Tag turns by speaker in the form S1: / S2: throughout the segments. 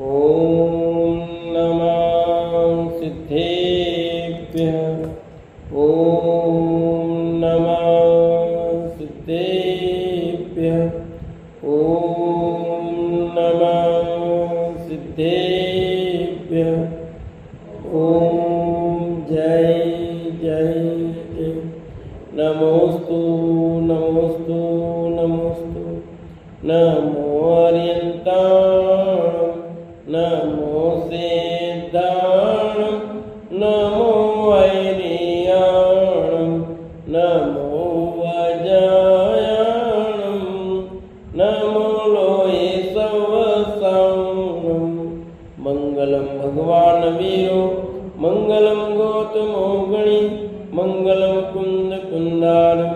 S1: ओम नमः सिद्धेभ्यः। ओम नमः सिद्धेभ्यः। ओम नमः सिद्धेभ्यः। ओम जय जय जय। नमोस्तु नमोस्तु नमोस्तु। नमो अर्यन्ताणं नमो सिद्धाणं नमो वैरियाणं नमो वज्रायाणं नमो लोये सवसाणं। मंगलम भगवान वीरो मंगलम गौतमो गणि मंगलम कुंद कुंदारो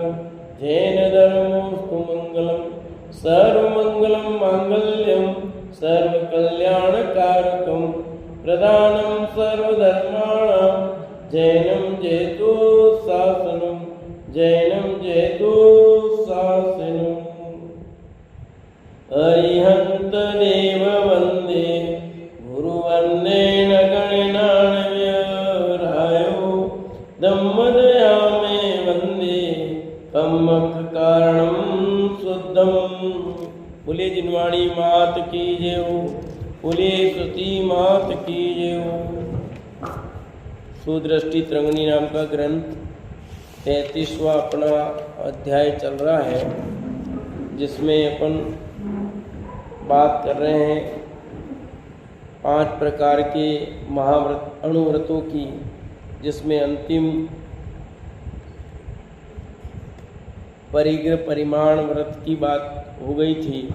S1: जैन धर्मोस्तु मंगलम। सर्वमंगलम मांगल्यम सर्वकल्याणकारकम प्रदानं सर्वधर्माणां जैनं जयतु शासनं जैनं जयतु शासनम्। अरिहन्तदेव वन्दे गुरुवन्देन गणेनान्यरायो दम्मदयामे वन्दे कम्मककारणं शुद्धम्। बोले जिनवाणी मात की जय हो। बोले सती मात की जय हो। सुदृष्टि तरंगिणी नाम का ग्रंथ 33वां अपना अध्याय चल रहा है, जिसमें अपन बात कर रहे हैं 5 प्रकार के महाव्रत अणुव्रतों की, जिसमें अंतिम परिग्रह परिमाण व्रत की बात हो गई थी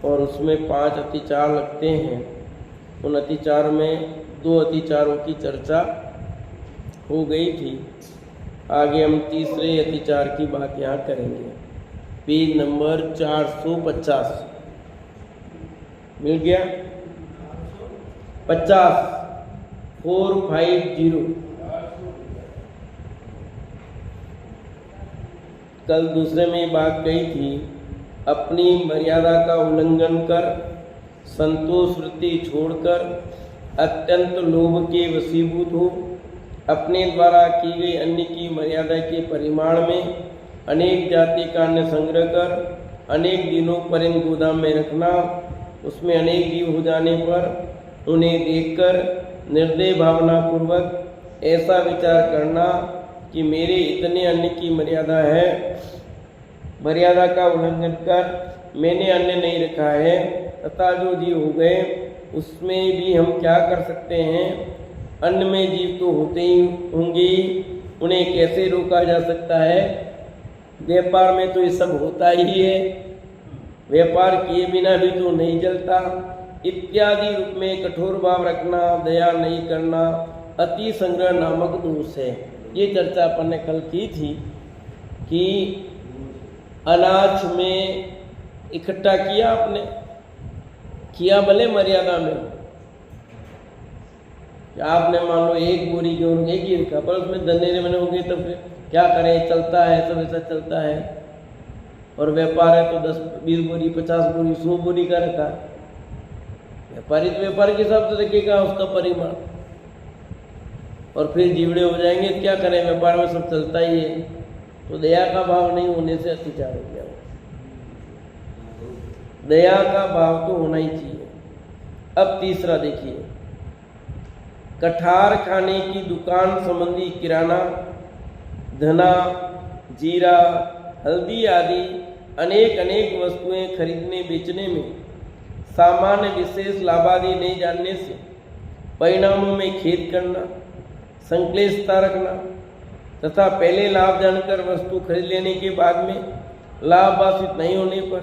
S1: और उसमें 5 अतिचार लगते हैं। उन अतिचार में 2 अतिचारों की चर्चा हो गई थी। आगे हम तीसरे अतिचार की बात यहाँ करेंगे। पेज नंबर 450 मिल गया। 50 450। कल दूसरे में बात कही थी, अपनी मर्यादा का उल्लंघन कर संतोष वृत्ति छोड़कर अत्यंत लोभ के वशीभूत हो, अपने द्वारा की गई अन्य की मर्यादा के परिमाण में अनेक जाति का अन्न संग्रह कर अनेक दिनों पर इन गोदाम में रखना, उसमें अनेक जीव हो जाने पर उन्हें देखकर निर्दय भावना पूर्वक ऐसा विचार करना कि मेरे इतने अन्न की मर्यादा है, मर्यादा का उल्लंघन कर मैंने अन्न नहीं रखा है, तथा जो जीव हो गए उसमें भी हम क्या कर सकते हैं। अन्न में जीव तो होते ही होंगे, उन्हें कैसे रोका जा सकता है। व्यापार में तो ये सब होता ही है, व्यापार किए बिना भी तो नहीं चलता। इत्यादि रूप में कठोर भाव रखना, दया नहीं करना अति संग्रह नामक दोष है। ये चर्चा अपन ने कल की थी कि अनाज में इकट्ठा किया, आपने किया भले मर्यादा में, आपने मान लो 1 बोरी गेहूं एक ही रखा, पर उसमें दनेरे बने होंगे तो फिर क्या करें, चलता है सब ऐसा चलता है। और व्यापार है तो 10 20 बोरी 50 बोरी 100 बोरी का रखा। व्यापारी तो व्यापार के हिसाब से रखेगा उसका परिमाण, और फिर जीवड़े हो जाएंगे, क्या करें, व्यापार में सब चलता ही है। तो दया का भाव नहीं होने से अत्याचार हो गया। दया का भाव तो होना ही चाहिए। अब तीसरा देखिए, कठार खाने की दुकान संबंधी किराना, धना, जीरा, हल्दी आदि अनेक अनेक वस्तुएं खरीदने बेचने में सामान्य विशेष लाभादि नहीं जानने से परिणामों में खेद करना, संक्लेशता रखना तथा पहले लाभ जानकर वस्तु खरीद लेने के बाद में लाभ वासित नहीं होने पर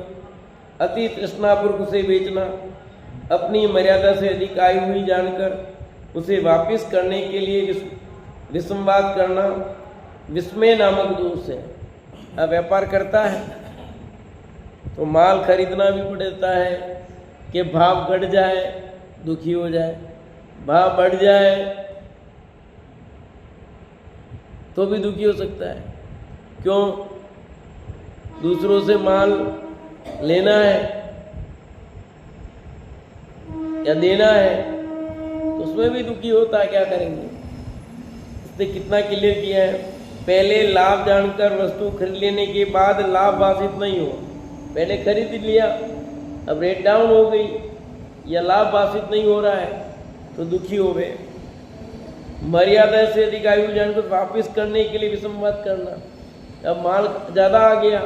S1: अति तृष्णापूर्वक उसे बेचना, अपनी मर्यादा से अधिक आई हुई जानकर उसे वापस करने के लिए विसंवाद करना विस्मय नामक दोष है। अब व्यापार करता है तो माल खरीदना भी पड़ता है कि भाव घट जाए दुखी हो जाए, भाव बढ़ जाए तो भी दुखी हो सकता है। क्यों? दूसरों से माल लेना है या देना है तो उसमें भी दुखी होता है, क्या करेंगे। इसने कितना क्लियर किया है, पहले लाभ जानकर वस्तु खरीद लेने के बाद लाभ वासित नहीं हो। पहले खरीद लिया, अब रेट डाउन हो गई या लाभ वासित नहीं हो रहा है तो दुखी हो गए। मर्यादा से अधिक आयु जानकर वापस करने के लिए विसंवाद करना। अब माल ज़्यादा आ गया,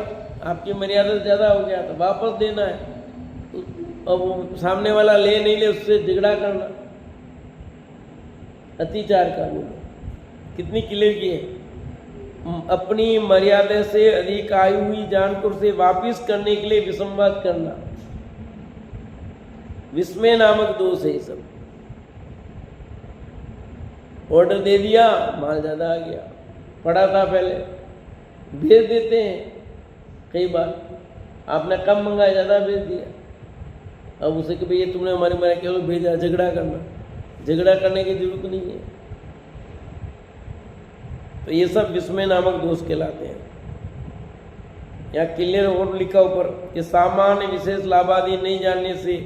S1: आपकी मर्यादा से ज़्यादा हो गया तो वापस देना है, तो अब वो सामने वाला ले नहीं ले उससे झगड़ा करना, अतिचार का बोलो। कितनी क्लियर की है, अपनी मर्यादा से अधिक आयु हुई जानकर उसे वापस करने के लिए विसंवाद करना, विस्मय नामक दोष है। सब ऑर्डर दे दिया, माल ज़्यादा आ गया, पड़ा था पहले, भेज देते हैं। कई बार आपने कम मंगाया, ज़्यादा भेज दिया, अब उसे कि भैया तुमने हमारे मेरा केवल भेजा, झगड़ा करना। झगड़ा करने की जरूरत नहीं है। तो ये सब विस्मय नामक दोष कहलाते हैं। यहाँ क्लियर और लिखा ऊपर कि सामान्य विशेष लाभादि नहीं जानने से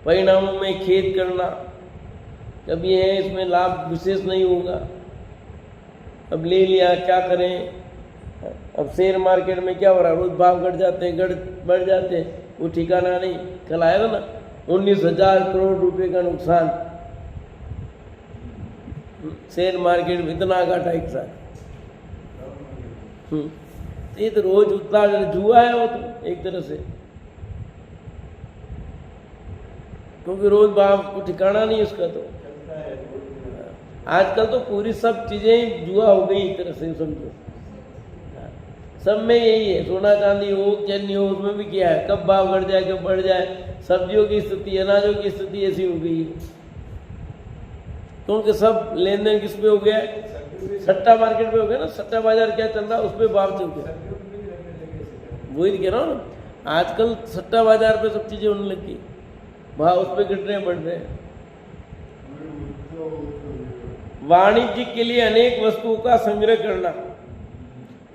S1: परिणामों में खेद करना। जब ये है इसमें लाभ विशेष नहीं होगा, अब ले लिया, क्या करें। अब शेयर मार्केट में क्या हो रहा है, रोज भाव घट जाते हैं, बढ़ जाते हैं, वो ठिकाना नहीं। कल आया था ना 19,000 करोड़ रुपए का नुकसान शेयर मार्केट में, इतना घाटा एक साथ। ये तो रोज उतना जुआ है वो तो एक तरह से, क्योंकि रोज भाव को ठिकाना नहीं उसका। तो आजकल तो पूरी सब चीजें जुआ हो गई एक तरह से, समझो। सब में यही है, सोना चांदी हो, चन्नी हो, उसमें भी क्या है, कब भाव घट जाए, कब बढ़ जाए। सब्जियों की स्थिति, अनाजों की स्थिति ऐसी हो गई है, क्योंकि सब लेन देन किस पे हो गया है, सट्टा मार्केट पे हो गया ना। सट्टा बाजार क्या चल रहा है, उस पे भाव चल गया। वही कह रहा हूँ ना, आजकल सट्टा बाजार पे सब चीजें होने लगी, भाव उस पे घट रहे हैं, बढ़ रहे हैं। वाणिज्य के लिए अनेक वस्तुओं का संग्रह करना,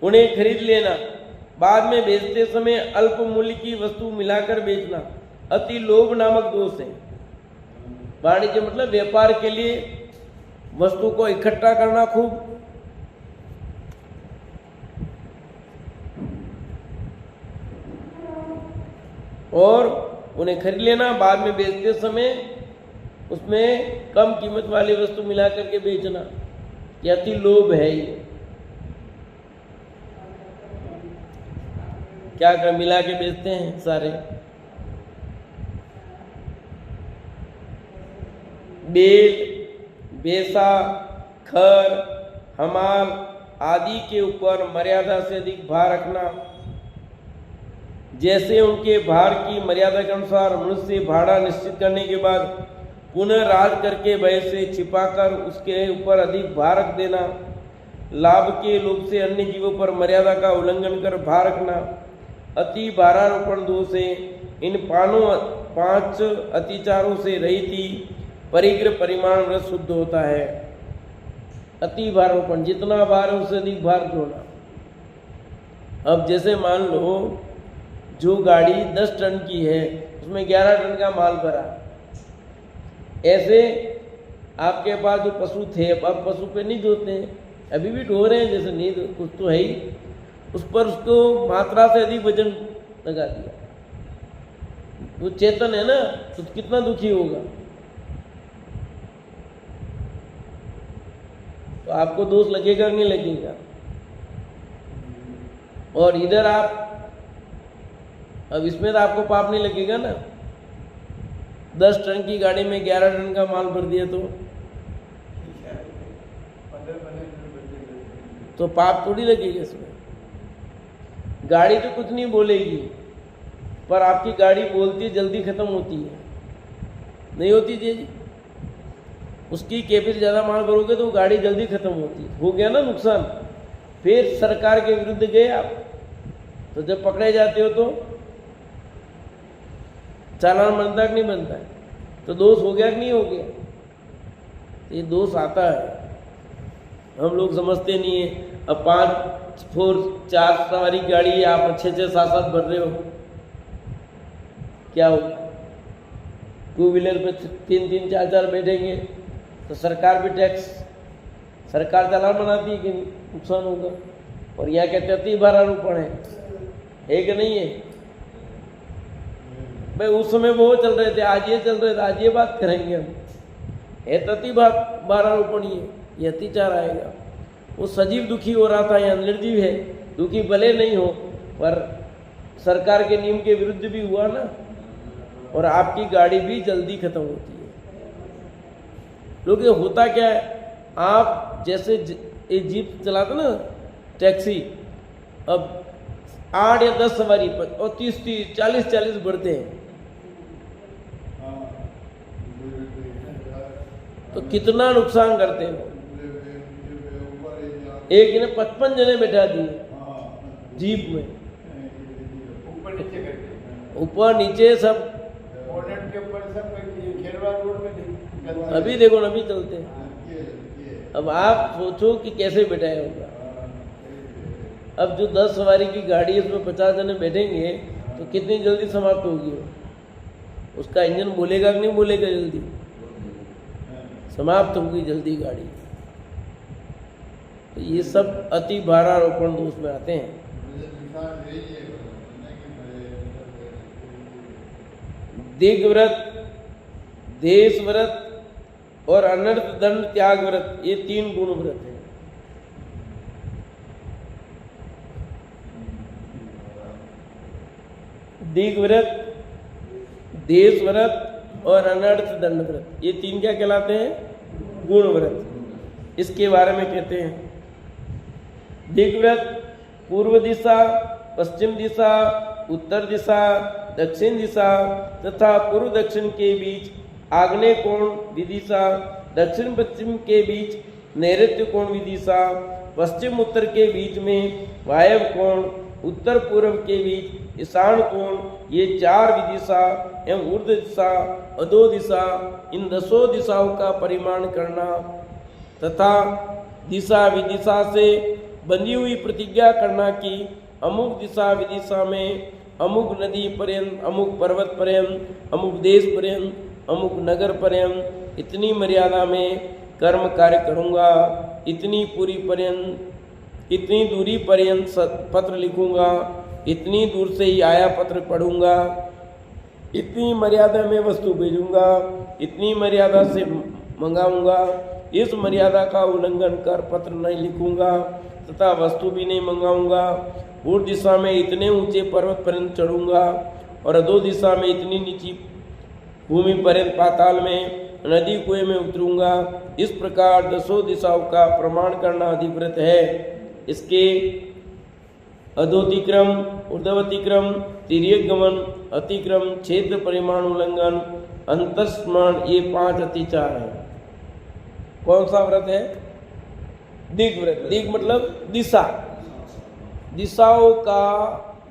S1: उन्हें खरीद लेना, बाद में बेचते समय अल्प मूल्य की वस्तु मिलाकर बेचना अति लोभ नामक दोष है। वाणिज्य मतलब व्यापार के लिए वस्तु को इकट्ठा करना खूब, और उन्हें खरीद लेना, बाद में बेचते समय उसमें कम कीमत वाली वस्तु मिला करके बेचना, यह अति लोभ है। ये क्या कर मिला के बेचते हैं सारे। बेल, बेसा, खर, हमाल आदि के ऊपर मर्यादा से अधिक भार रखना। जैसे उनके भार की मर्यादा के अनुसार मनुष्य भाड़ा निश्चित करने के बाद पुनः राज करके व्यय से छिपाकर उसके ऊपर अधिक भार रख देना। लाभ के लोभ से अन्य जीवों पर मर्यादा का उल्लंघन कर भार रखना अति भारारोपण दोष है। इन पांच अतिचारों से रहित ही परिग्रह परिमाण व्रत शुद्ध होता है। अति भारारोपण, जितना भार है उससे अधिक भार जोड़ना। अब जैसे मान लो जो गाड़ी 10 टन की है उसमें 11 टन का माल भरा, ऐसे आपके पास जो पशु थे, अब पशु पे नहीं ढोते हैं, अभी भी ढो रहे हैं, जैसे नहीं कुछ तो है ही, उस पर उसको मात्रा से अधिक वजन लगा दिया। वो चेतन है ना, तो कितना दुखी होगा। तो आपको दोष लगेगा नहीं लगेगा। और इधर आप, अब इसमें तो आपको पाप नहीं लगेगा ना। 10 टन की गाड़ी में 11 टन का माल भर दिया तो पाप थोड़ी लगेगा इसमें। गाड़ी तो कुछ नहीं बोलेगी, पर आपकी गाड़ी बोलती है, जल्दी खत्म होती है, नहीं होती जी। उसकी कैपेसिटी ज़्यादा माल भरोगे तो गाड़ी जल्दी खत्म होती है, हो गया ना नुकसान। फिर सरकार के विरुद्ध गए आप, तो जब पकड़े जाते हो तो चालान बनता कि नहीं बनता है, तो दोष हो गया कि नहीं हो गया। ये दोष आता है, हम लोग समझते नहीं है। अब 4 सवारी गाड़ी है, आप 6-6, 7-7 भर रहे हो, क्या होगा। टू व्हीलर पे 3-3, 4-4 बैठेंगे तो सरकार भी टैक्स, सरकार चालान बनाती है कि नुकसान होगा। और यहाँ कहते हैं 30-12 है कि नहीं है भाई? उस समय वो चल रहे थे, आज ये चल रहे थे, आज ये बात करेंगे हम। है 30-12 ही है, ये अत्याचार आएगा। वो सजीव दुखी हो रहा था, यहाँ निर्जीव है दुखी, भले नहीं हो पर सरकार के नियम के विरुद्ध भी हुआ ना, और आपकी गाड़ी भी जल्दी खत्म होती है। लोग होता क्या है, आप जैसे जीप चलाते ना टैक्सी, अब 8 या 10 सवारी पर और 30-30, 40-40 बढ़ते हैं, तो कितना नुकसान करते हैं। एक ने 55 जने बैठा दिए जीप में, ऊपर नीचे सब, अभी देखो अभी चलते हैं। अब आप सोचो कि कैसे बैठाया होगा। अब जो 10 सवारी की गाड़ी है उसमें 50 जने बैठेंगे तो कितनी जल्दी समाप्त होगी वो? उसका इंजन बोलेगा कि नहीं बोलेगा? जल्दी समाप्त होगी जल्दी गाड़ी। तो ये सब अति भारारोपण दोष में आते हैं। दिग्व्रत, देश व्रत और अनर्थ दंड त्याग व्रत, ये 3 गुण व्रत है। दिग्व्रत, देश व्रत और अनर्थ दंड व्रत, ये 3 क्या कहलाते हैं? गुण व्रत। इसके बारे में कहते हैं दिग्व्रत पूर्व दिशा, पश्चिम दिशा, उत्तर दिशा, दक्षिण दिशा तथा पूर्व दक्षिण के बीच आग्नेय कोण विदिशा, दक्षिण पश्चिम के बीच नैऋत्य कोण विदिशा, पश्चिम उत्तर के बीच में वायव्य कोण, उत्तर पूर्व के बीच ईशान कोण, ये 4 विदिशा एवं ऊर्ध्व दिशा, अधो दिशा, इन 10 दिशाओं का परिमाण करना तथा दिशा विदिशा से बंधी हुई प्रतिज्ञा करना कि अमुक दिशा विदिशा में अमुक नदी पर्यंत, अमुक पर्वत पर्यंत, अमुक देश पर्यंत, अमुक नगर पर्यंत इतनी मर्यादा में कर्म कार्य करूँगा, इतनी पूरी पर्यंत, इतनी दूरी पर्यंत पत्र लिखूँगा, इतनी दूर से ही आया पत्र पढ़ूँगा, इतनी मर्यादा में वस्तु भेजूँगा, इतनी मर्यादा से मंगाऊँगा, इस मर्यादा का उल्लंघन कर पत्र नहीं लिखूँगा तथा वस्तु भी नहीं मंगाऊँगा, पूर्व दिशा में इतने ऊंचे पर्वत पर्यंत चढ़ूँगा और अधो दिशा में इतनी नीची भूमि पर्यंत पाताल में नदी कुएं में उतरूँगा। इस प्रकार 10 दिशाओं का प्रमाण करना अधिव्रत है। इसके अधोतिक्रम, ऊर्ध्वतिक्रम, तिर्यक गमन, अतिक्रम, क्षेत्र परिमाण उल्लंघन, अंतस्मरण, ये 5 अतिचार है। कौन सा व्रत है? दिग व्रत। दिग मतलब दिशा, दिशाओं का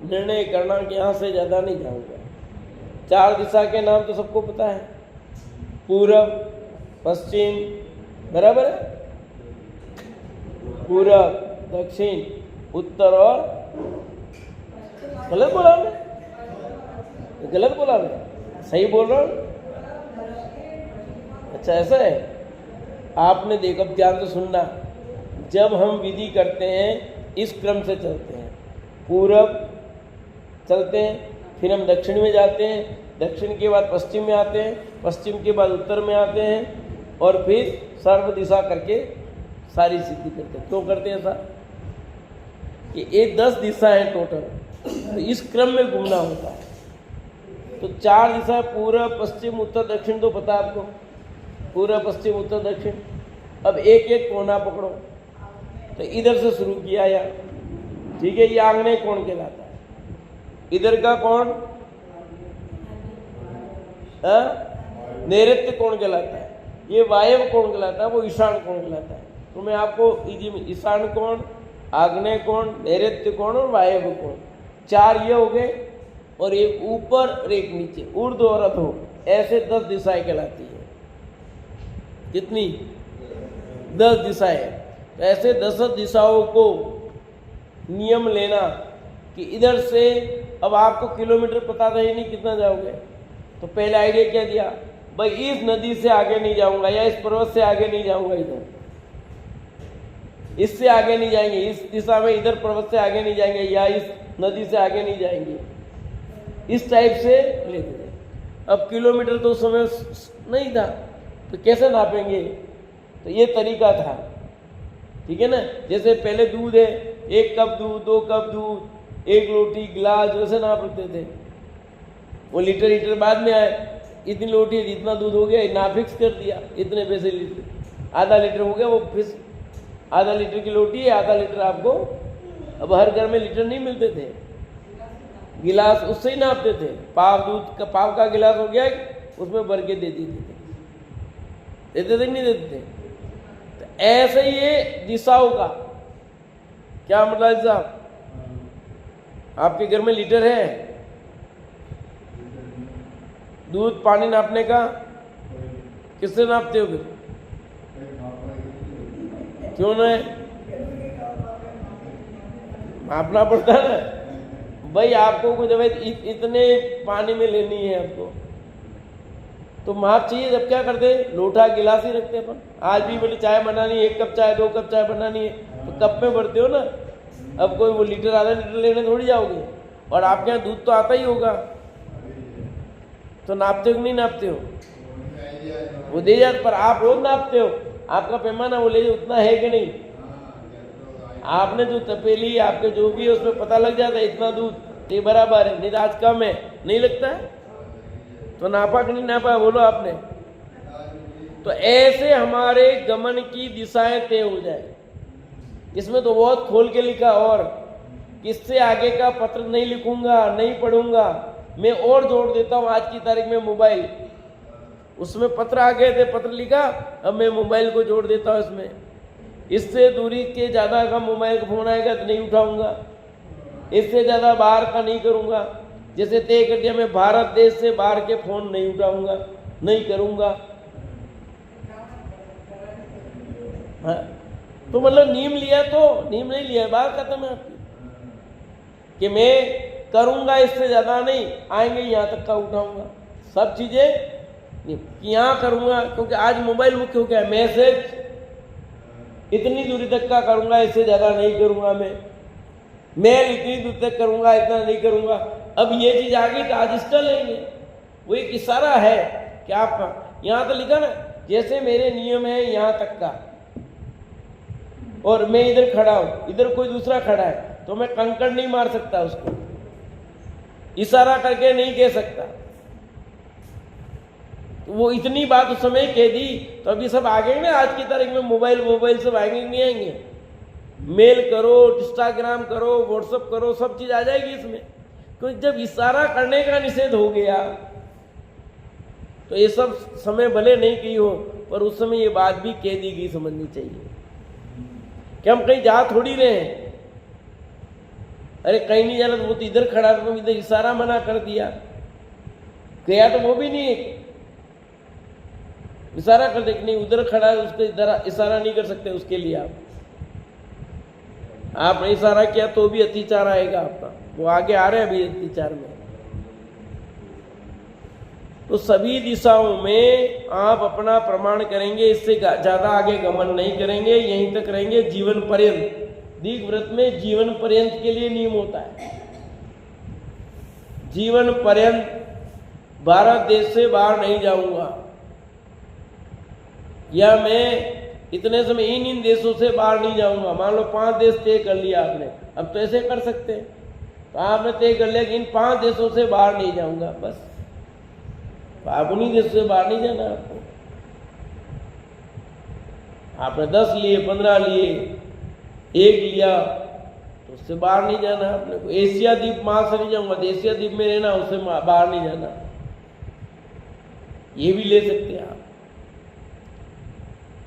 S1: निर्णय करना कि यहाँ से ज़्यादा नहीं जाऊँगा। 4 दिशा के नाम तो सबको पता है, पूर्व, पश्चिम, बराबर है, पूर्व, दक्षिण, उत्तर और गलत बोला मैं? गलत बोला मैं? सही बोल रहा हूँ? अच्छा ऐसा है। आपने देखो, ध्यान से सुनना, जब हम विधि करते हैं इस क्रम से चलते हैं, पूर्व चलते हैं, फिर हम दक्षिण में जाते हैं, दक्षिण के बाद पश्चिम में आते हैं, पश्चिम के बाद उत्तर में आते हैं और फिर सर्व दिशा करके सारी सिद्धि करते हैं। क्यों करते हैं ऐसा? कि ये 10 दिशा है टोटल, तो इस क्रम में घूमना होता है। तो 4 दिशा, पूर्व, पश्चिम, उत्तर, दक्षिण, तो पता है आपको, पूर्व, पश्चिम, उत्तर, दक्षिण। अब एक एक कोना पकड़ो, तो इधर से शुरू किया या, ठीक है, ये आग्नेय कोण कहलाता है। इधर का कोण नैऋत्य कोण कहलाता है, ये वायव्य कोण कहलाता है, वो ईशान कोण कहलाता है। तो मैं आपको इजी में ईशान कोण, आग्नेय कोण, नैऋत्य कोण और वायव्य कोण, 4 ये हो गए और एक ऊपर और एक नीचे, ऊर्ध्व और अधो, ऐसे 10 दिशाएं कहलाती है। कितनी? 10 दिशाएं। ऐसे 10 दिशाओं को नियम लेना कि इधर से, अब आपको किलोमीटर पता था ही नहीं कितना जाओगे, तो पहले आइडिया क्या दिया भाई इस नदी से आगे नहीं जाऊंगा या इस पर्वत से आगे नहीं जाऊंगा, इधर इससे आगे नहीं जाएंगे, इस दिशा में इधर पर्वत से आगे नहीं जाएंगे या इस नदी से आगे नहीं जाएंगे, इस टाइप से लेते थे। अब किलोमीटर तो उस समय नहीं था, तो कैसे नापेंगे? तो ये तरीका था, ठीक है ना। जैसे पहले दूध है, 1 कप दूध, 2 कप दूध, 1 लोटी, गिलास, वैसे नापते थे। वो लीटर बाद में आए, इतनी लोटी जितना दूध हो गया ना फिक्स कर दिया, इतने पैसे लीटर, आधा लीटर हो गया वो फिक्स, आधा लीटर की लोटी है, आधा लीटर आपको। अब हर घर में लीटर नहीं मिलते थे, गिलास उससे ही नापते थे। पाव का गिलास हो गया, उसमें भर के दे देते थे नहीं देते थे। तो ऐसे ही ये दिशाओं का क्या मतलब साहब, आपके घर में लीटर है दूध पानी नापने का, किससे नापते हो फिर? क्यों ना नापना पड़ता है ना भाई, आपको कुछ इतने पानी में लेनी है आपको, तो माप चाहिए। जब क्या करते, लोटा गिलास ही रखते अपन। आज भी बोले चाय बनानी है, 1 कप चाय 2 कप चाय बनानी है, तो कप में भरते हो ना। अब कोई वो लीटर आधा लीटर लेने थोड़ी जाओगे, और आपके यहाँ दूध तो आता ही होगा, तो नापते हो कि नहीं नापते हो? वो दे जाते, पर आप रोज नापते हो, आपका पैमाना वो ले उतना है कि नहीं? आपने जो तपेली आपके जो भी है उसमें पता लग जाता है इतना दूध ये बराबर है, नहीं तो आज कम है, नहीं लगता है? तो नापा कि नहीं नापा बोलो आपने? तो ऐसे हमारे गमन की दिशाएं तय हो जाए। इसमें तो बहुत खोल के लिखा, और किससे आगे का पत्र नहीं लिखूंगा, नहीं पढ़ूंगा। मैं और जोड़ देता हूं, आज की तारीख में मोबाइल, उसमें पत्र आ गए थे, पत्र लिखा, अब मैं मोबाइल को जोड़ देता हूं इसमें। इससे दूरी के ज़्यादा का मोबाइल का फोन आएगा तो नहीं उठाऊंगा, इससे ज़्यादा बाहर का नहीं करूंगा। जैसे तय कर दिया मैं भारत देश से बाहर के फोन नहीं उठाऊंगा, नहीं करूंगा। हाँ, तो मतलब नियम लिया, तो नियम नहीं लिया, बात खत्म है आपकी कि मैं करूंगा, इससे ज्यादा नहीं, आएंगे यहाँ तक का उठाऊंगा, सब चीजें यहाँ करूंगा। क्योंकि आज मोबाइल मुख्य हो गया, मैसेज इतनी दूरी तक का करूंगा, इससे ज्यादा नहीं करूंगा। मैं इतनी दूर तक करूंगा, इतना नहीं करूंगा। अब ये चीज आ गई तो आज इसका लेंगे, वो एक इशारा है कि आपका यहाँ तो लिखा ना, जैसे मेरे नियम है यहाँ तक का, और मैं इधर खड़ा हूं, इधर कोई दूसरा खड़ा है, तो मैं कंकड़ नहीं मार सकता, उसको इशारा करके नहीं कह सकता। वो इतनी बात उस समय कह दी, तो अभी सब आ गए ना आज की तारीख में, मोबाइल सब आएंगे नहीं आएंगे? मेल करो, इंस्टाग्राम करो, व्हाट्सएप करो, सब चीज आ जाएगी इसमें। क्योंकि जब इशारा करने का निषेध हो गया, तो ये सब समय भले नहीं की हो, पर उस समय ये बात भी कह दी गई, समझनी चाहिए कि हम कहीं जा थोड़ी रहे हैं। अरे कहीं नहीं जाना, तो वो तो इधर खड़ा था, तो इधर इशारा मना कर दिया, गया तो वो भी नहीं है, इशारा कर दे कि नहीं उधर खड़ा है, उसको इधर इशारा नहीं कर सकते, उसके लिए आपने इशारा किया तो भी अतिचार आएगा आपका। वो आगे आ रहे हैं अभी अतिचार में। तो सभी दिशाओं में आप अपना प्रमाण करेंगे, इससे ज्यादा आगे गमन नहीं करेंगे, यहीं तक रहेंगे जीवन पर्यंत। दीर्घ व्रत में जीवन पर्यंत के लिए नियम होता है, जीवन पर्यंत भारत देश से बाहर नहीं जाऊंगा, या मैं इतने समय इन देशों से बाहर नहीं जाऊंगा। मान लो 5 देश तय कर लिया आपने, अब तो ऐसे कर सकते हैं, तो आपने तय कर लिया कि इन 5 देशों से बाहर नहीं जाऊंगा, बस आप उन्हीं देशों से बाहर नहीं जाना। आपको आपने 10 लिए, 15 लिए, 1 लिया, तो उससे बाहर नहीं जाना आपने को। एशिया द्वीप वहां से नहीं जाऊंगा, तो एशिया द्वीप में रहना, उससे बाहर नहीं जाना, ये भी ले सकते हैं आप।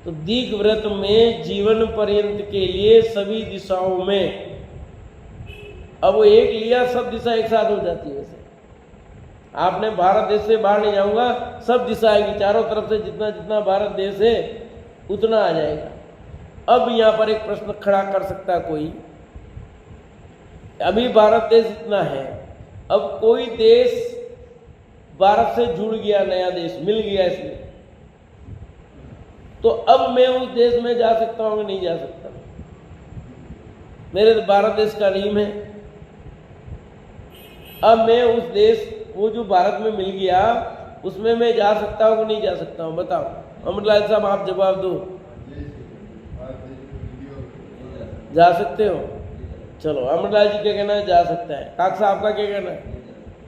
S1: तो दीर्घ व्रत में जीवन पर्यंत के लिए सभी दिशाओं में, अब वो 1 लिया, सब दिशा एक साथ हो जाती है। वैसे आपने भारत देश से बाहर नहीं जाऊंगा, सब दिशा आएगी, चारों तरफ से जितना जितना भारत देश है उतना आ जाएगा। अब यहां पर एक प्रश्न खड़ा कर सकता है कोई, अभी भारत देश इतना है, अब कोई देश भारत से जुड़ गया, नया देश मिल गया इसमें, तो अब मैं उस देश में जा सकता हूं कि नहीं जा सकता? मेरे भारत देश का नियम है, अब मैं उस देश, वो जो भारत में मिल गया उसमें मैं जा सकता हूं कि नहीं जा सकता हूं? बताओ अमरलाल साहब, आप जवाब दो। जा सकते हो? चलो, अमरलाल जी क्या कहना है? जा सकता है। काक साहब आपका क्या कहना है?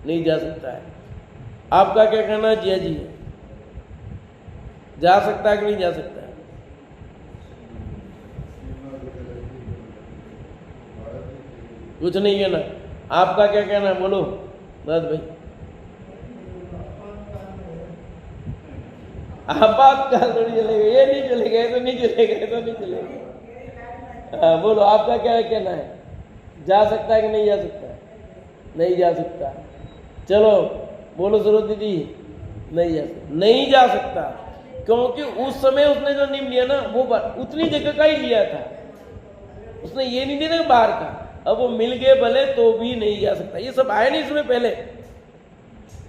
S1: नहीं जा सकता है। आपका क्या कहना है जिया जी? जा सकता है कि नहीं जा सकता है? कुछ नहीं कहना। आपका क्या कहना है? बोलो दाद भाई। आपातकाल थोड़ी चलेगा, ये नहीं चलेगा, ये तो नहीं चलेगा, ये तो नहीं चलेगा। हाँ बोलो, आपका क्या कहना है? जा सकता है कि नहीं जा सकता है? नहीं जा सकता। चलो बोलो सरोज दीदी। नहीं जा सकता, नहीं जा सकता, क्योंकि उस समय उसने जो नियम लिया ना वो उतनी जगह का ही लिया था, उसने ये नहीं लिया बाहर का। अब वो मिल गए भले तो भी नहीं जा सकता। ये सब आया नहीं इसमें पहले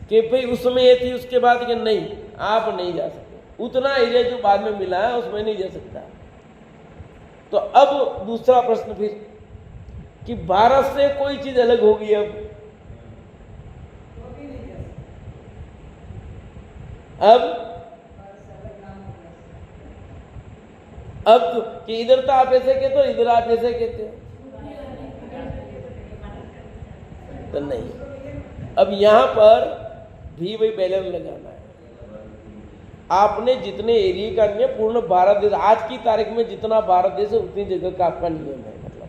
S1: कि भाई उस समय ये थी, उसके बाद कि नहीं आप नहीं जा सकते। उतना एरिया जो बाद में मिला है उसमें नहीं जा सकता। तो अब दूसरा प्रश्न फिर कि भारत से कोई चीज अलग होगी अब तो कि इधर तो आप ऐसे कहते हो, इधर आप ऐसे कहते हो, तो नहीं। अब यहां पर भी वही बैलेंस लगाना है। आपने जितने एरिया का नियम, पूर्ण भारत देश, आज की तारीख में जितना भारत देश है उतनी जगह का आपका नियम है। मतलब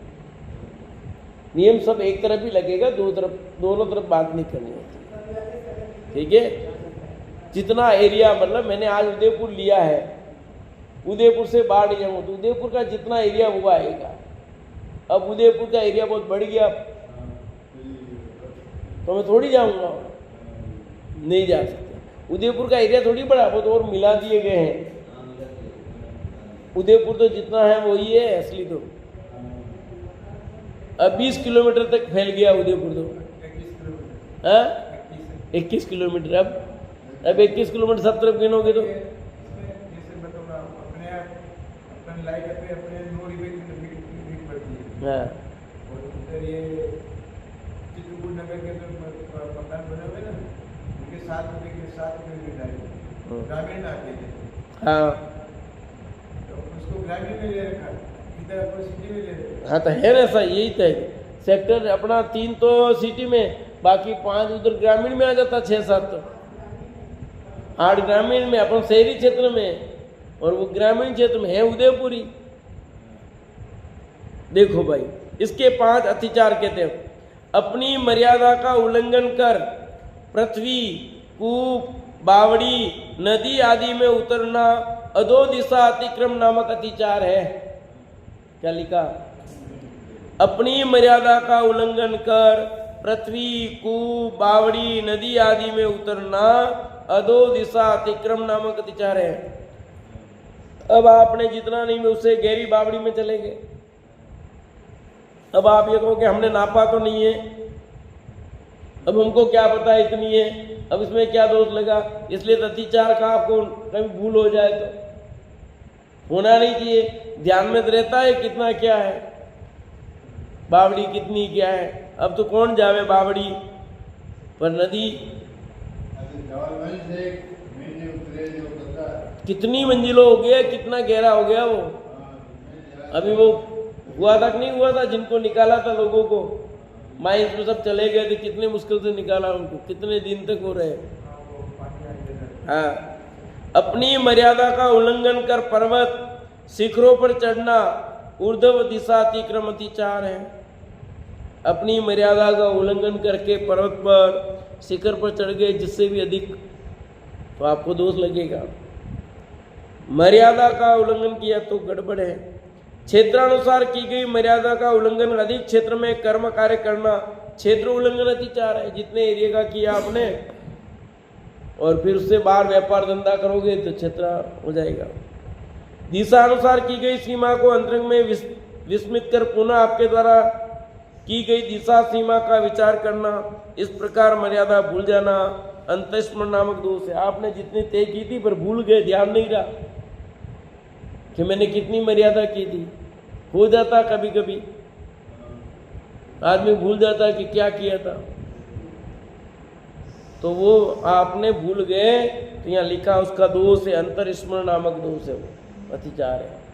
S1: नियम सब एक तरफ ही लगेगा, दोनों तरफ बात नहीं करनी होती। ठीक है, जितना एरिया, मतलब मैंने आज उदयपुर लिया है, उदयपुर से बाहर नहीं जाऊंगा तो उदयपुर का जितना एरिया हुआ आएगा। अब उदयपुर का एरिया बहुत बढ़ गया तो मैं थोड़ी जाऊंगा, नहीं जा सकता। उदयपुर का एरिया थोड़ी बड़ा, वो तो और मिला दिए गए हैं। उदयपुर तो जितना है वही है असली। तो अब 20 किलोमीटर तक फैल गया उदयपुर तो। 21 किलोमीटर। अब 21 किलोमीटर सब तरफ गिनोगे तो हाँ
S2: नगर के जो मकान बने हुए ना उनके साथ ग्रामीण आते थे।
S1: हाँ
S2: तो उसको ग्रामीण में ले रखा, इधर अपने सिटी में ले रखा।
S1: हाँ तो है ना, ऐसा यही तो है। सेक्टर अपना 3 तो सिटी में, बाकी 5 उधर ग्रामीण में आ जाता, 6-7 तो 8 ग्रामीण में, अपन शहरी क्षेत्र में, और वो ग्रामीण क्षेत्र में है उदयपुरी। देखो भाई, इसके 5 अतिचार कहते हैं। अपनी मर्यादा का उल्लंघन कर पृथ्वी, कूप, बावड़ी, नदी आदि में उतरना अधो दिशा अतिक्रम नामक अतिचार है। क्या लिखा? अपनी मर्यादा का उल्लंघन कर पृथ्वी, कूप, बावड़ी, नदी आदि में उतरना अधो दिशा अतिक्रम नामक अतिचार है। अब आपने जितना नहीं में उससे गहरी बावड़ी में चले गए। अब आप ये कहो कि हमने नापा तो नहीं है, अब हमको क्या पता इतनी है, अब इसमें क्या दोष लगा? इसलिए अतिचार का आपको कभी भूल हो जाए तो होना नहीं चाहिए। ध्यान में तो रहता है कितना क्या है, बावड़ी कितनी क्या है। अब तो कौन जावे बावड़ी पर, नदी कितनी मंजिलों हो गया, कितना गहरा हो गया वो। अभी वो हुआ था कि नहीं हुआ था, जिनको निकाला था लोगों को, माइंस में सब चले गए थे, कितने मुश्किल से निकाला उनको, कितने दिन तक हो रहे। हाँ, अपनी मर्यादा का उल्लंघन कर पर्वत शिखरों पर चढ़ना ऊर्ध्व दिशा अतिक्रम अतिचार है। अपनी मर्यादा का उल्लंघन करके पर्वत पर शिखर पर चढ़ गए जिससे भी अधिक, तो आपको दोष लगेगा। मर्यादा का उल्लंघन किया तो गड़बड़ है। क्षेत्रानुसार की गई मर्यादा का उल्लंघन अधिक क्षेत्र में कर्म कार्य करना क्षेत्र उल्लंघन अतिचार है। जितने एरिया का किया आपने और फिर उससे बाहर व्यापार धंधा करोगे तो क्षेत्र हो जाएगा। दिशा अनुसार की गई सीमा को अंतरंग में विस्मित कर पुनः आपके द्वारा की गई दिशा सीमा का विचार करना, इस प्रकार मर्यादा भूल जाना अंतस्मरण नामक दोष है। आपने जितनी तय की थी पर भूल गए, ध्यान नहीं रहा कि मैंने कितनी मर्यादा की थी। हो जाता कभी कभी, आदमी भूल जाता कि क्या किया था, तो वो आपने भूल गए, तो यहाँ लिखा उसका दोष है, अंतस्मरण नामक दोष है, वो अतिचार है।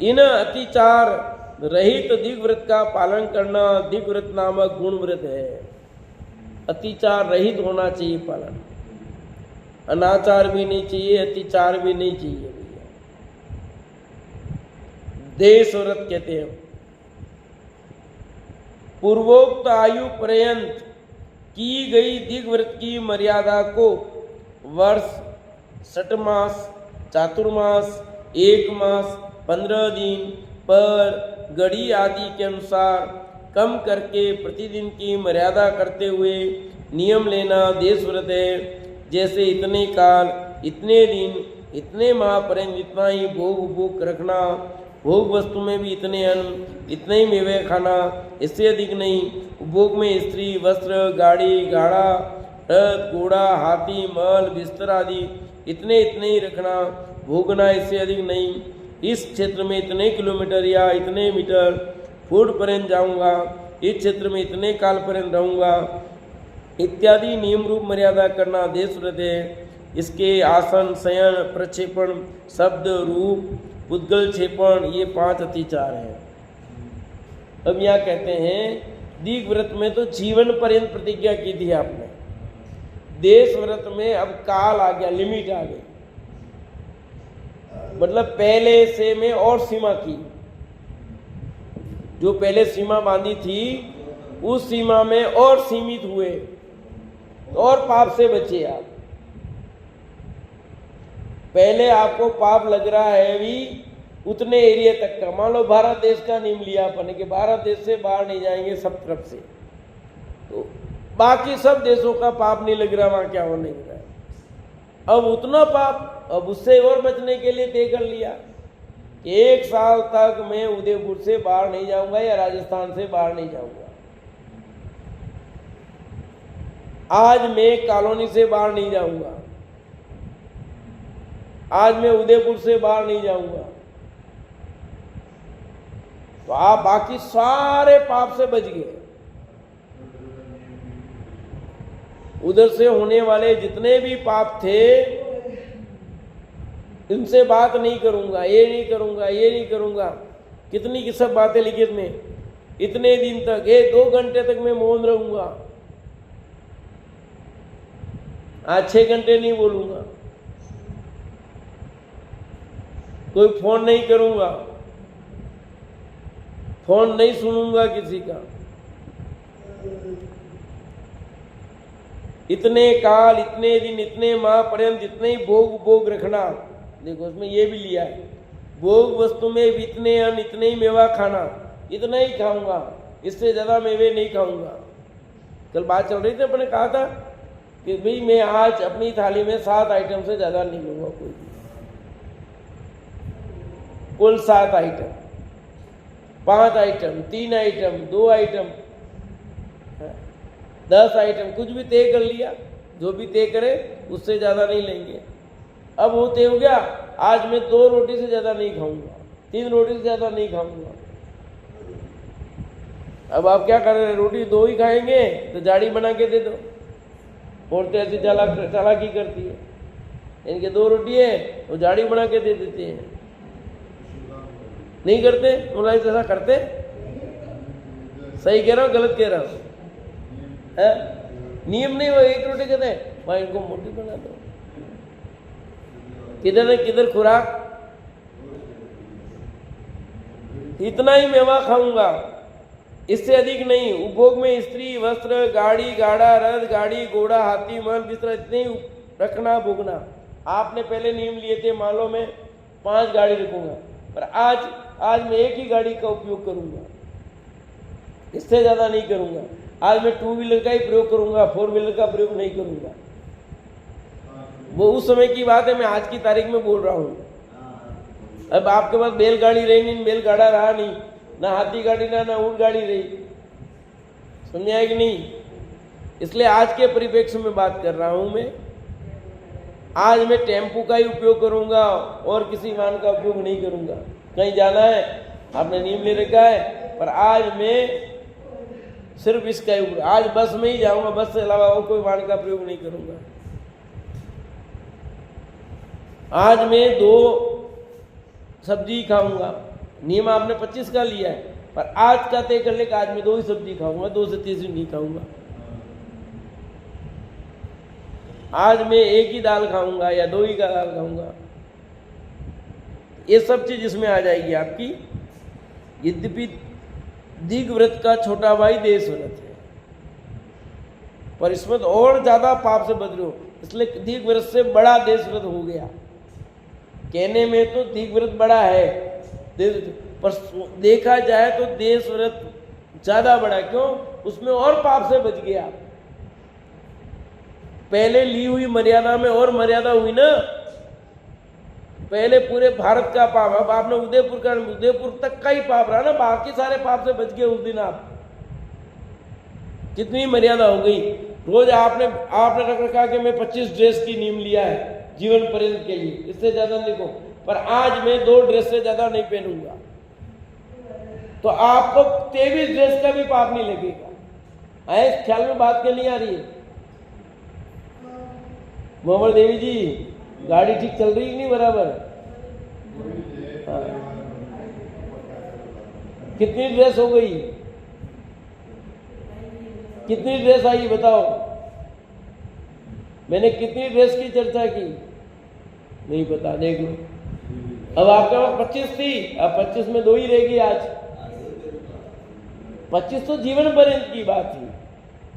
S1: इन अतिचार रहित दिग्व्रत का पालन करना दिग्व्रत नामक गुण व्रत है। अतिचार रहित होना चाहिए पालन, अनाचार भी नहीं चाहिए, अतिचार भी नहीं चाहिए भैया। देश व्रत कहते हैं। पूर्वोक्त आयु पर्यंत की गई दिग्व्रत की मर्यादा को वर्ष, 6 मास, चातुर्मास, 1 मास, 15 दिन पर घड़ी आदि के अनुसार कम करके प्रतिदिन की मर्यादा करते हुए नियम लेना देश व्रत है। जैसे इतने काल, इतने दिन, इतने माह पर्यंत इतना ही भोग उपभोग रखना, भोग वस्तु में भी इतने अन्न, इतने ही मेवे खाना, इससे अधिक नहीं। उपभोग में स्त्री, वस्त्र, गाड़ी, घोड़ा, रथ, घोड़ा, हाथी, महल, बिस्तर आदि इतने इतने ही रखना, भोगना, इससे अधिक नहीं। इस क्षेत्र में इतने किलोमीटर या इतने मीटर फुट पर्यंत जाऊंगा, इस क्षेत्र में इतने काल पर्यंत रहूंगा, इत्यादि नियम रूप मर्यादा करना देश व्रत है। इसके आसन, शयन, प्रक्षेपण, शब्द, रूप, उद्गल क्षेपण, ये 5 अतिचार हैं। अब यहाँ कहते हैं दीर्घ व्रत में तो जीवन पर्यंत प्रतिज्ञा की थी आपने, देश व्रत में अब काल आ गया, लिमिट आ गई, मतलब पहले से में और सीमा की। जो पहले सीमा बांधी थी उस सीमा में और सीमित हुए और पाप से बचे आप। पहले आपको पाप लग रहा है अभी उतने एरिया तक का, मान लो भारत देश का नियम लिया अपन कि भारत देश से बाहर नहीं जाएंगे सब तरफ से, तो बाकी सब देशों का पाप नहीं लग रहा, वहां क्या हो नहीं रहा है। अब उतना पाप, अब उससे और बचने के लिए तय कर लिया कि 1 साल तक मैं उदयपुर से बाहर नहीं जाऊंगा या राजस्थान से बाहर नहीं जाऊंगा। आज मैं कॉलोनी से बाहर नहीं जाऊंगा, आज मैं उदयपुर से बाहर नहीं जाऊंगा, तो आप बाकी सारे पाप से बच गए। उधर से होने वाले जितने भी पाप थे इनसे बात नहीं करूंगा, ये नहीं करूंगा, ये नहीं करूंगा। कितनी की सब बातें लिखी इसमें, इतने दिन तक, 2 घंटे तक मैं मौन रहूंगा, आज 6 घंटे नहीं बोलूंगा, कोई फोन नहीं करूंगा, फोन नहीं सुनूंगा किसी का। इतने काल, इतने दिन, इतने माह पर्यंत इतने ही भोग रखना। देखो उसमें ये भी लिया है, भोग वस्तु में भी इतने अन्न, इतने ही मेवा खाना, इतना ही खाऊंगा, इससे ज्यादा मेवे नहीं खाऊंगा। कल बात चल रही थी, अपने कहा था कि भाई मैं आज अपनी थाली में 7 आइटम से ज्यादा नहीं लूंगा, कोई भी, कुल 7 item, 5 item, 3 item, 2 item, 10 item, कुछ भी तय कर लिया, जो भी तय करे उससे ज्यादा नहीं लेंगे। अब वो तय हो गया, आज मैं 2 रोटी से ज्यादा नहीं खाऊंगा, 3 रोटी से ज्यादा नहीं खाऊंगा। अब आप क्या कर रहे हैं, रोटी 2 ही खाएंगे तो जाड़ी बना के दे दो। औरतें ऐसी चालाकी करती है, इनके 2 रोटी है तो जाड़ी बना के दे देते हैं। नहीं करते, मुलायम ऐसा करते, सही कह रहा हूँ गलत कह रहा हूँ? नियम नहीं, वो 1 रोटी कहते हैं वहां इनको मोटी बना दो। किधर न किधर खुराक, इतना ही मेवा खाऊंगा, इससे अधिक नहीं। उपभोग में स्त्री, वस्त्र, गाड़ी, घोड़ा, रथ, गाड़ी, घोड़ा, हाथी, महल, बिस्तर इतने ही रखना, भोगना। आपने पहले नियम लिए थे, मान लो मैं 5 गाड़ी रखूंगा, पर आज मैं 1 ही गाड़ी का उपयोग करूंगा, इससे ज्यादा नहीं करूंगा। आज मैं 2 व्हीलर का ही प्रयोग करूंगा, 4 व्हीलर का प्रयोग नहीं करूंगा। वो उस समय की बात है, मैं आज की तारीख में बोल रहा हूं। अब आपके पास बैलगाड़ी रही नहीं, बैलगाड़ा रहा नहीं, ना हाथी गाड़ी ना ऊंट गाड़ी रही, समझ आए कि नहीं? इसलिए आज के परिप्रेक्ष्य में बात कर रहा हूं मैं। आज मैं टेम्पू का ही उपयोग करूंगा और किसी वाहन का उपयोग नहीं करूंगा। कहीं जाना है, आपने नियम ले रखा है, पर आज मैं सिर्फ इसका ही उपयोग, आज बस में ही जाऊंगा, बस से अलावा और कोई वाहन का प्रयोग नहीं करूंगा। आज मैं 2 सब्जी खाऊंगा, नियम आपने 25 का लिया है, पर आज का तय कर ले कि आज मैं 2 ही सब्जी खाऊंगा, 2 से तीसरी नहीं खाऊंगा। आज मैं 1 ही दाल खाऊंगा या 2 ही का दाल खाऊंगा। ये सब चीज इसमें आ जाएगी आपकी। यद्यपि दीर्घ व्रत का छोटा भाई देश व्रत है, पर इसमें तो और ज्यादा पाप से बच रहे हो, इसलिए दीर्घ व्रत से बड़ा देश व्रत हो गया। कहने में तो दीर्घ व्रत बड़ा है, पर देखा जाए तो देश व्रत ज्यादा बड़ा। क्यों? उसमें और पाप से बच गया। पहले ली हुई मर्यादा में और मर्यादा हुई ना। पहले पूरे भारत का पाप, अब आपने उदयपुर तक का ही पाप रहा ना, बाकी सारे पाप से बच गए उस दिन आप। कितनी मर्यादा हो गई। रोज आपने रख रखा कि मैं 25 ड्रेस की नियम लिया है जीवन पर्यंत के लिए, इससे ज्यादा नहीं को, पर आज मैं 2 ड्रेस से ज्यादा नहीं पहनूंगा, तो आपको 23 ड्रेस का भी पाप नहीं लगेगा। इस ख्याल में बात क्यों नहीं आ रही है? मोहम्मद देवी जी, गाड़ी ठीक चल रही है नहीं बराबर? हाँ। कितनी ड्रेस हो गई? कितनी ड्रेस आई बताओ? मैंने कितनी ड्रेस की चर्चा की? नहीं पता, देख लो। अब आपके पास 25 थी, अब 25 में 2 ही रहेगी आज। 25 तो जीवन पर्यंत की बात थी।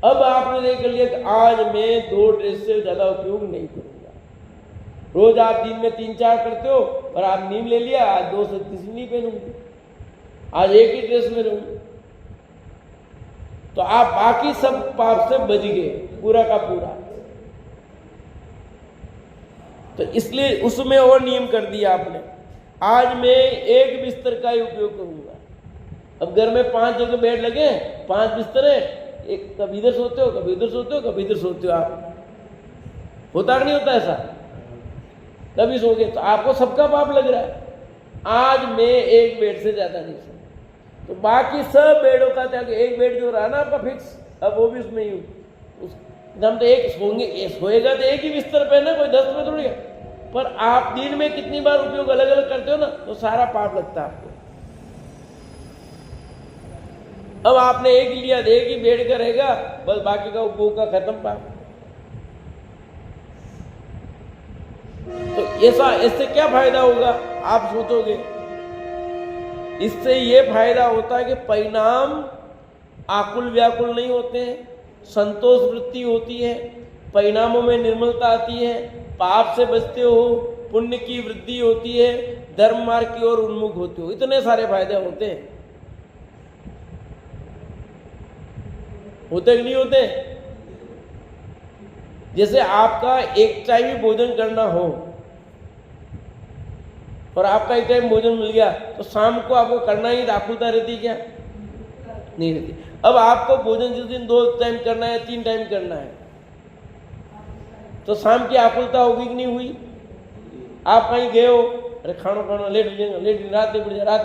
S1: अब आपने देख लिया कि आज मैं 2 ड्रेस से ज्यादा उपयोग नहीं करूंगा। रोज आप दिन में 3-4 करते हो, और आप नींद ले लिया, आज 2 से तीसरी नहीं पहनूंगी, आज 1 ही ड्रेस में रहूंगी, तो आप बाकी सब पाप से बच गए पूरा का पूरा। तो इसलिए उसमें और नियम कर दिया आपने। आज मैं 1 बिस्तर का ही उपयोग करूंगा। अब घर में 5 जगह बेड लगे, 5 बिस्तर है, एक कभी इधर सोते हो, कभी इधर सोते हो, कभी इधर सोते हो। आप होता कि नहीं होता ऐसा? कभी सो गए तो आपको सबका पाप लग रहा है। आज मैं 1 बेड से ज्यादा नहीं सोऊंगा, तो बाकी सब बेडों का त्याग। 1 बेड जो रहा ना आपका फिक्स, अब वो भी उसमें ही हम तो 1 सोएंगे, सोएगा तो 1 ही बिस्तर पे ना, कोई 10 में थोड़ी है। पर आप दिन में कितनी बार उपयोग अलग अलग करते हो ना, तो सारा पाप लगता है आपको। अब आपने 1 ही लिया, 1 ही बेड का रहेगा, बस बाकी का उपयोग का खत्म पाप। तो ऐसा, इससे क्या फायदा होगा आप सोचोगे? इससे ये फायदा होता है कि परिणाम आकुल व्याकुल नहीं होते हैं, संतोष वृत्ति होती है, परिणामों में निर्मलता आती है, पाप से बचते हो, पुण्य की वृद्धि होती है, धर्म मार्ग की ओर उन्मुख होते हो। इतने सारे फायदे होते हैं। होते कि नहीं होते? जैसे आपका एक टाइम ही भोजन करना हो और आपका एक टाइम भोजन मिल गया, तो शाम को आपको करना ही आकुलता रहती क्या? नहीं रहती। अब आपको भोजन जिस दिन 2 टाइम करना है, 3 टाइम करना है, तो शाम की आकुलता होगी कि नहीं हुई? आप कहीं गए हो, अरे खाना लेट हो जाएगा, रात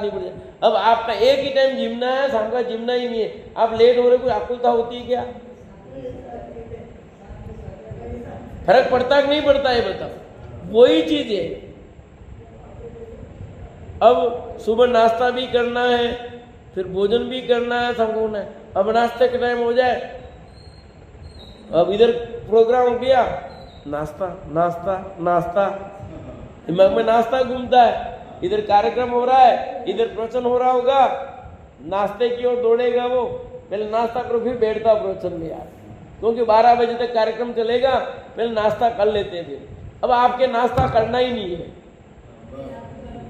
S1: नहीं पड़ जाए। अब आपका एक ही टाइम जिमना है, शाम का जिमना ही नहीं है, आप लेट हो रहे, कोई आकुलता होती है क्या? फर्क पड़ता कि नहीं पड़ता है बताओ? वही चीज है। अब सुबह नाश्ता भी करना है, फिर भोजन भी करना है, संपूर्ण है। अब नाश्ते का टाइम हो जाए, अब इधर प्रोग्राम हो गया, नाश्ता नाश्ता नाश्ता, दिमाग में नाश्ता घूमता है। इधर कार्यक्रम हो रहा है, इधर प्रवचन हो रहा होगा, नाश्ते की ओर दौड़ेगा वो, पहले नाश्ता करो फिर बैठता प्रवचन में यार, क्योंकि 12 बजे तक कार्यक्रम चलेगा, पहले नाश्ता कर लेते थे। अब आपके नाश्ता करना ही नहीं है,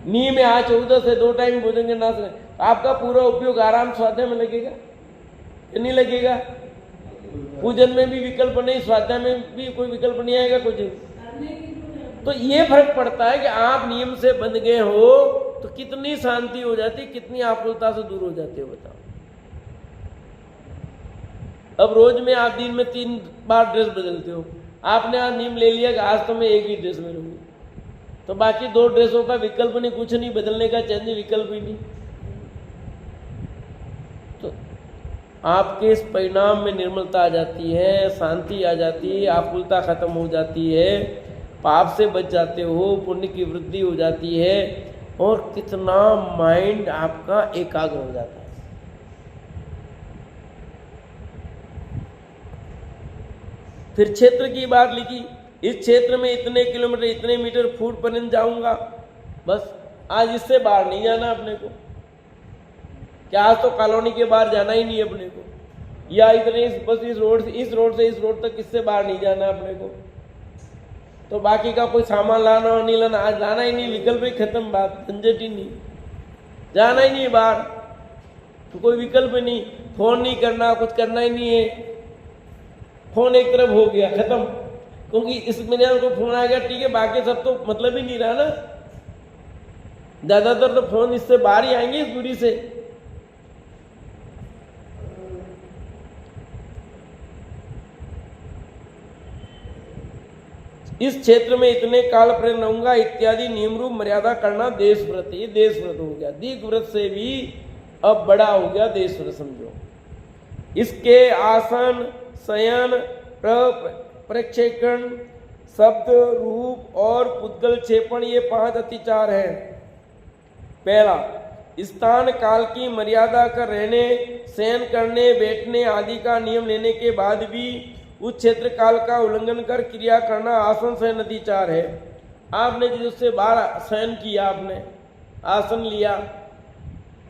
S1: नियम है आज 14 से 2 टाइम भोजन के नाश्ता। आपका पूरा उपयोग आराम स्वाध्याय में लगेगा कि नहीं लगेगा? पूजन में भी विकल्प नहीं, स्वाध्याय में भी कोई विकल्प नहीं आएगा कुछ। तो ये फर्क पड़ता है कि आप नियम से बंध गए हो तो कितनी शांति हो जाती, कितनी आकुलता से दूर हो जाते हो बताओ। अब रोज में आप दिन में 3 बार ड्रेस बदलते हो, आपने आज नियम ले लिया कि आज तो मैं एक ही ड्रेस में रहूंगी, तो बाकी 2 ड्रेसों का विकल्प नहीं, कुछ नहीं बदलने का, चेंज विकल्प ही नहीं। तो आपके इस परिणाम में निर्मलता आ जाती है, शांति आ जाती है, आकुलता खत्म हो जाती है, पाप से बच जाते हो, पुण्य की वृद्धि हो जाती है, और कितना माइंड आपका एकाग्र हो जाता है। फिर क्षेत्र की बात लिखी, इस क्षेत्र में इतने किलोमीटर इतने मीटर फुट पर्यंत जाऊंगा, बस आज इससे बाहर नहीं जाना अपने को। क्या आज तो कॉलोनी के बाहर जाना ही नहीं अपने को, या इतने बस इस रोड से इस रोड तक इससे बाहर नहीं जाना अपने को। तो बाकी का कोई सामान लाना और नहीं लाना, आज लाना ही नहीं, विकल्प ही खत्म, बात झंझट ही नहीं, जाना ही नहीं बाहर, तो कोई विकल्प नहीं। फोन नहीं करना, कुछ करना ही नहीं है, फोन एक तरफ हो गया, खत्म, क्योंकि इस महीने को फोन आ गया, ठीक है, बाकी सब तो मतलब ही नहीं रहा ना। ज्यादातर तो फोन इससे बाहर ही आएंगे, इस दूरी से। इस क्षेत्र में इतने काल पर्यंत रहूंगा इत्यादि नियम रूप मर्यादा करना देश व्रत। ये देश व्रत हो गया, दीर्घ व्रत से भी अब बड़ा हो गया देश व्रत, समझो। इसके आसन, शयन, प्रक्षेपण, शब्द, रूप और पुद्गल क्षेपण, ये 5 अतिचार हैं। पहला, स्थान काल की मर्यादा कर रहने, शयन करने, बैठने आदि का नियम लेने के बाद भी उस क्षेत्र काल का उल्लंघन कर क्रिया करना आसन शयन अतिचार है। आपने जिससे बाहर शयन किया, आपने आसन लिया,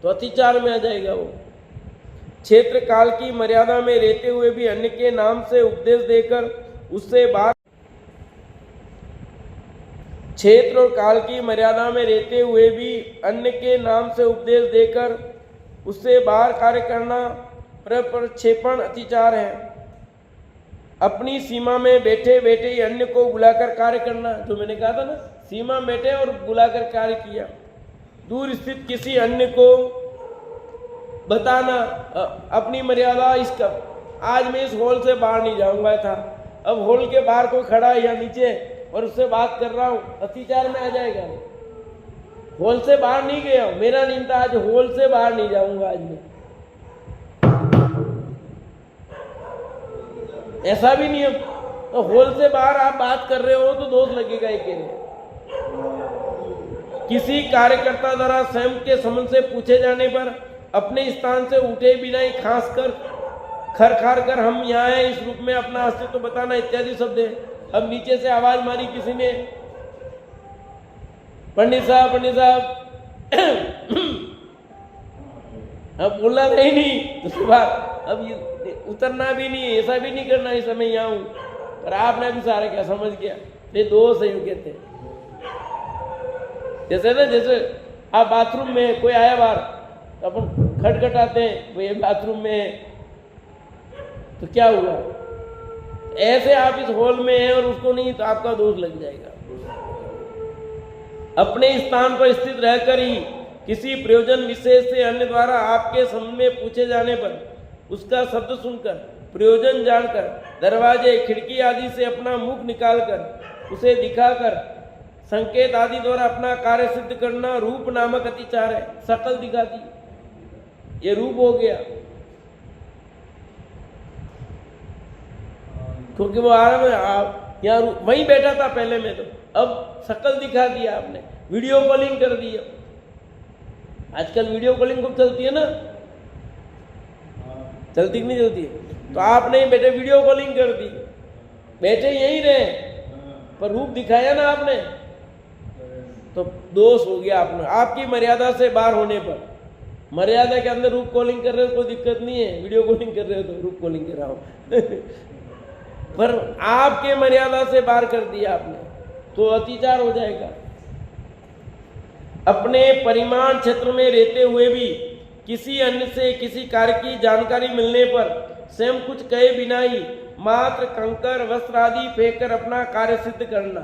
S1: तो अतिचार में आ जाएगा वो। क्षेत्र काल की मर्यादा में रहते हुए भी अन्य के नाम से उपदेश देकर उससे बाहर, क्षेत्र और काल की मर्यादा में रहते हुए भी अन्य के नाम से उपदेश देकर उससे बाहर कार्य करना प्रक्षेपण अतिचार है। अपनी सीमा में बैठे बैठे ही अन्य को बुलाकर कार्य करना, जो मैंने कहा था ना, सीमा में बैठे और बुलाकर कार्य किया। दूर स्थित किसी अन्य को बताना अपनी मर्यादा, इसका आज मैं इस हॉल से बाहर नहीं जाऊंगा था, अब हॉल के बाहर कोई खड़ा है या नीचे और उससे बात कर रहा हूं, अतिचार में आ जाएगा। हॉल से बाहर नहीं गया, मेरा नियम था आज हॉल से बाहर नहीं जाऊंगा आज मैं, ऐसा भी नियम। तो हॉल से बाहर आप बात कर रहे हो तो दोष लगेगा एक। किसी कार्यकर्ता द्वारा स्वयं के संबंध से पूछे जाने पर अपने स्थान से उठे बिना ही खास कर खरखार कर हम यहाँ हैं इस रूप में अपना अस्तित्व बताना इत्यादि शब्द है। अब नीचे से आवाज मारी किसी ने, पंडित साहब अब बोलना था ही नहीं, उसके बाद अब ये उतरना भी नहीं, ऐसा भी नहीं करना इस समय यहाँ हूं, पर आपने भी सारा क्या समझ गया, ये दोष है, यूं कहते हैं। जैसे ना, जैसे आप बाथरूम में कोई आया बाहर तो अपन खटखटाते हैं, वो ये बाथरूम में है, तो क्या हुआ, ऐसे आप इस हॉल में हैं और उसको नहीं, तो आपका दोष लग जाएगा। अपने स्थान पर स्थित रहकर ही किसी प्रयोजन विशेष से अन्य द्वारा आपके संबंध में पूछे जाने पर उसका शब्द सुनकर, प्रयोजन जानकर, दरवाजे खिड़की आदि से अपना मुख निकालकर उसे दिखाकर संकेत आदि द्वारा अपना कार्य सिद्ध करना रूप नामक अतिचार है। शकल दिखा दी, ये रूप हो गया, क्योंकि वो यहाँ वहीं बैठा था पहले में, तो अब शकल दिखा दिया आपने, वीडियो कॉलिंग कर दी। आजकल वीडियो कॉलिंग खूब चलती है ना, चलती कि नहीं चलती है? तो आपने बैठे वीडियो कॉलिंग कर दी, बैठे यहीं रहे पर रूप दिखाया ना आपने, तो दोष हो गया आपने, आपकी मर्यादा से बाहर होने पर। मर्यादा के अंदर रूप कॉलिंग कर रहे हो कोई दिक्कत नहीं है, वीडियो कॉलिंग कर रहे हो तो रूप कॉलिंग कर रहा हूं पर आपके मर्यादा से बाहर कर दिया आपने, तो अतिचार हो जाएगा। अपने परिमाण क्षेत्र में रहते हुए भी किसी अन्य से किसी कार्य की जानकारी मिलने पर स्वयं कुछ कहे बिना ही मात्र कंकर वस्त्र आदि फेंककर अपना कार्य सिद्ध करना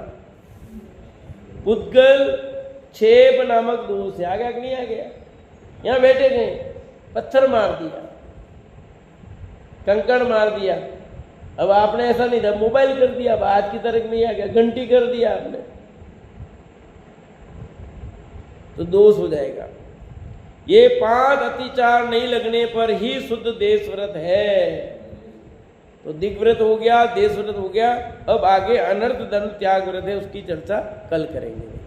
S1: पुद्गल छेप नामक दोष है। आ गया कि नहीं आ गया? यहाँ बैठे थे, पत्थर मार दिया, कंकड़ मार दिया। अब आपने ऐसा नहीं था, मोबाइल कर दिया, अब आज की तारीख में आ गया, घंटी कर दिया आपने, तो दोष हो जाएगा। ये 5 अतिचार नहीं लगने पर ही शुद्ध देश व्रत है। तो दिग्व्रत हो गया, देश व्रत हो गया। अब आगे अनर्थ धर्म त्याग व्रत है, उसकी चर्चा कल करेंगे।